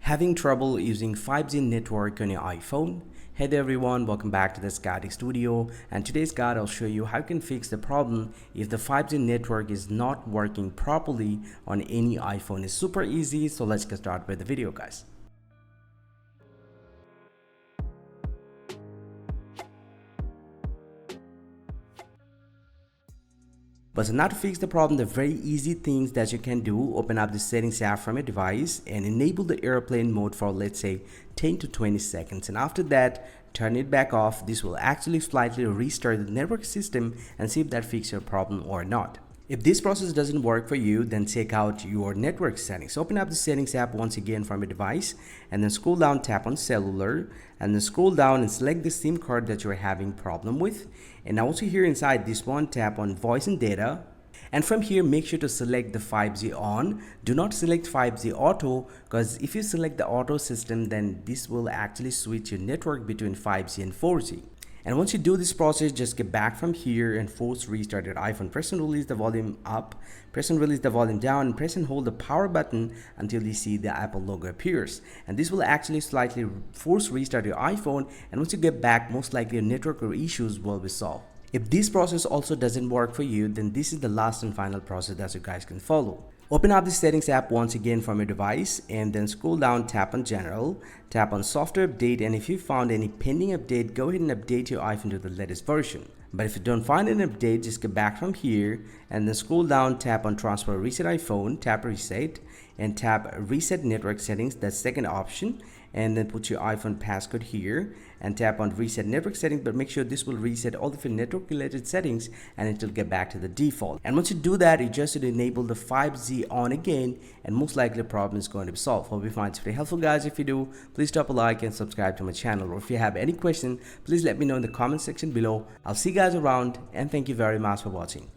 Having trouble using 5G network on your iPhone? Hey there everyone, welcome back to this guiding studio, and today's guide I'll show you how you can fix the problem if the 5G network is not working properly on any iPhone. It's super easy, so let's get started with the video, guys. But now to fix the problem, the very easy things that you can do: open up the settings app from your device and enable the airplane mode for, let's say, 10 to 20 seconds, and after that turn it back off. This will actually slightly restart the network system and see if that fixes your problem or not. If this process doesn't work for you, then check out your network settings. Open up the settings app once again from your device and then scroll down, tap on cellular, and then scroll down and select the SIM card that you're having problem with. And also here inside this one, tap on voice and data. And from here, make sure to select the 5G on. Do not select 5G auto, because if you select the auto system, then this will actually switch your network between 5G and 4G. And once you do this process, just get back from here and force restart your iPhone. Press and release the volume up, press and release the volume down, and press and hold the power button until you see the Apple logo appears. And this will actually slightly force restart your iPhone, and once you get back, most likely your network or issues will be solved. If this process also doesn't work for you, then this is the last and final process that you guys can follow. Open up the settings app once again from your device and then scroll down, tap on general, tap on software update, and if you found any pending update, go ahead and update your iPhone to the latest version. But if you don't find an update, just get back from here and then scroll down, tap on transfer reset iPhone, tap reset and tap reset network settings, that's second option, and then put your iPhone passcode here and tap on reset network settings, but make sure this will reset all of your network related settings and it will get back to the default. And once you do that, you just enable the 5G on again, and most likely the problem is going to be solved. Hope you find it's very helpful, guys. If you do, please drop a like and subscribe to my channel, or if you have any question, please let me know in the comment section below. I'll see you guys around, and thank you very much for watching.